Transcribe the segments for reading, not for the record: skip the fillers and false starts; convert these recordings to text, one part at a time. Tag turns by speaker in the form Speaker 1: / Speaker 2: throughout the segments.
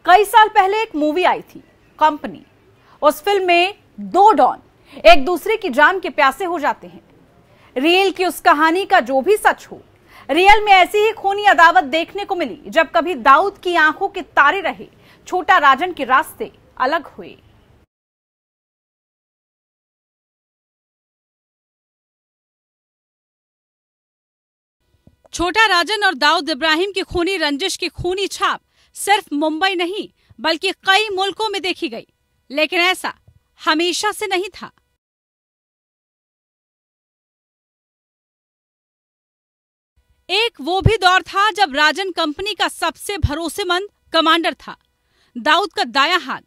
Speaker 1: कई साल पहले एक मूवी आई थी, कंपनी। उस फिल्म में दो डॉन एक दूसरे की जान के प्यासे हो जाते हैं। रियल की उस कहानी का जो भी सच हो, रियल में ऐसी ही खूनी अदावत देखने को मिली जब कभी दाऊद की आंखों के तारे रहे छोटा राजन के रास्ते अलग हुए।
Speaker 2: छोटा राजन और दाऊद इब्राहिम की खूनी रंजिश की खूनी छाप सिर्फ मुंबई नहीं बल्कि कई मुल्कों में देखी गई, लेकिन ऐसा हमेशा से नहीं था। एक वो भी दौर था जब राजन कंपनी का सबसे भरोसेमंद कमांडर था, दाऊद का दायां हाथ।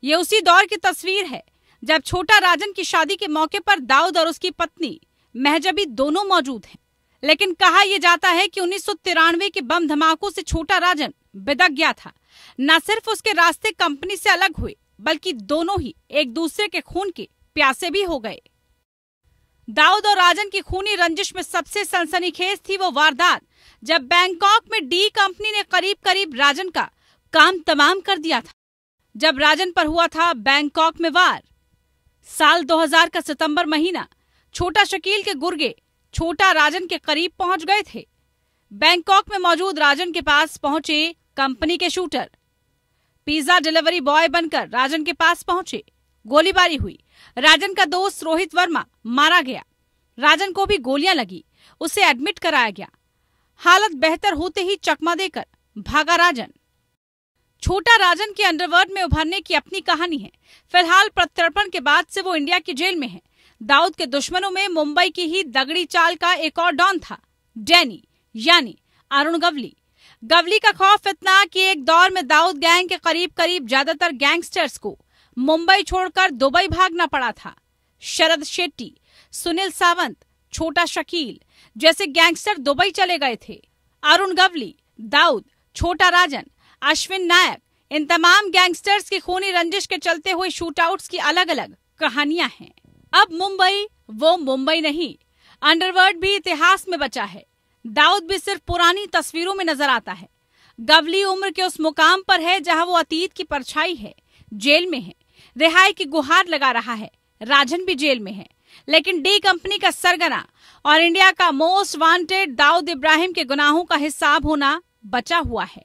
Speaker 2: ये उसी दौर की तस्वीर है जब छोटा राजन की शादी के मौके पर दाऊद और उसकी पत्नी महजबी दोनों मौजूद हैं। लेकिन कहा यह जाता है कि 1993 के बम धमाकों से छोटा राजन बिदक गया था। न सिर्फ उसके रास्ते कंपनी से अलग हुए बल्कि दोनों ही एक दूसरे के खून के प्यासे भी हो गए। दाऊद और राजन की खूनी रंजिश में सबसे सनसनीखेज थी वो वारदात जब बैंकॉक में डी कंपनी ने करीब करीब राजन का काम तमाम कर दिया था। जब राजन पर हुआ था बैंकॉक में वार। साल 2000 का सितंबर महीना, छोटा शकील के गुर्गे छोटा राजन के करीब पहुंच गए थे। बैंकॉक में मौजूद राजन के पास पहुंचे कंपनी के शूटर। पिज्जा डिलीवरी बॉय बनकर राजन के पास पहुंचे। गोलीबारी हुई। राजन का दोस्त रोहित वर्मा मारा गया। राजन को भी गोलियां लगी। उसे एडमिट कराया गया। हालत बेहतर होते ही चकमा देकर भागा राजन। छोटा राजन के अंडरवर्ल्ड में उभरने की अपनी कहानी है। फिलहाल प्रत्यर्पण के बाद से वो इंडिया की जेल में है। दाऊद के दुश्मनों में मुंबई की ही दगड़ी चाल का एक और डॉन था, डैनी यानी अरुण गवली। गवली का खौफ इतना कि एक दौर में दाऊद गैंग के करीब करीब ज्यादातर गैंगस्टर्स को मुंबई छोड़कर दुबई भागना पड़ा था। शरद शेट्टी, सुनील सावंत, छोटा शकील जैसे गैंगस्टर दुबई चले गए थे। अरुण गवली, दाऊद, छोटा राजन, अश्विन नायक, इन तमाम गैंगस्टर्स की खूनी रंजिश के चलते हुए शूटआउट्स की अलग अलग कहानियां हैं। अब मुंबई वो मुंबई नहीं, अंडरवर्ल्ड भी इतिहास में बचा है। दाऊद भी सिर्फ पुरानी तस्वीरों में नजर आता है। गवली उम्र के उस मुकाम पर है जहां वो अतीत की परछाई है। जेल में है, रिहाई की गुहार लगा रहा है। राजन भी जेल में है, लेकिन डी कंपनी का सरगना और इंडिया का मोस्ट वांटेड दाऊद इब्राहिम के गुनाहों का हिसाब होना बचा हुआ है।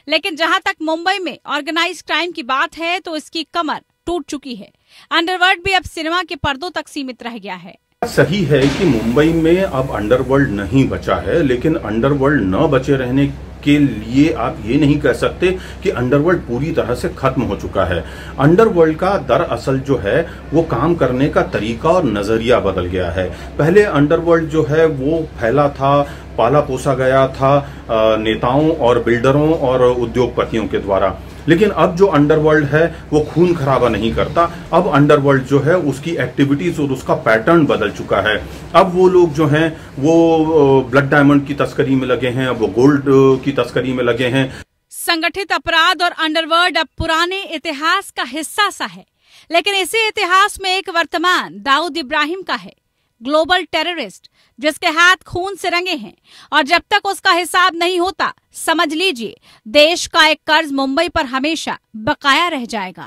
Speaker 2: लेकिन जहां तक मुंबई में ऑर्गेनाइज्ड क्राइम की बात है तो इसकी कमर टूट चुकी है। अंडरवर्ल्ड भी अब सिनेमा के पर्दों तक सीमित रह गया है।
Speaker 3: सही है कि मुंबई में अब अंडरवर्ल्ड नहीं बचा है, लेकिन अंडरवर्ल्ड न बचे रहने के लिए आप ये नहीं कह सकते कि अंडरवर्ल्ड पूरी तरह से खत्म हो चुका है। अंडरवर्ल्ड का दरअसल जो है वो काम करने का तरीका और नजरिया बदल गया है। पहले अंडरवर्ल्ड जो है वो फैला था, पाला पोसा गया था नेताओं और बिल्डरों और उद्योगपतियों के द्वारा। लेकिन अब जो अंडरवर्ल्ड है वो खून खराबा नहीं करता। अब अंडरवर्ल्ड जो है उसकी एक्टिविटीज और उसका पैटर्न बदल चुका है। अब वो लोग जो हैं वो ब्लड डायमंड की तस्करी में लगे हैं, वो गोल्ड की तस्करी में लगे हैं।
Speaker 2: संगठित अपराध और अंडरवर्ल्ड अब पुराने इतिहास का हिस्सा सा है, लेकिन इसी इतिहास में एक वर्तमान दाऊद इब्राहिम का है, ग्लोबल टेररिस्ट जिसके हाथ खून से रंगे हैं। और जब तक उसका हिसाब नहीं होता, समझ लीजिए देश का एक कर्ज मुंबई पर हमेशा बकाया रह जाएगा।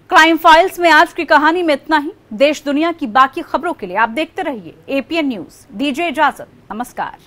Speaker 1: क्राइम फाइल्स में आज की कहानी में इतना ही। देश दुनिया की बाकी खबरों के लिए आप देखते रहिए APN न्यूज। दीजिए इजाजत, नमस्कार।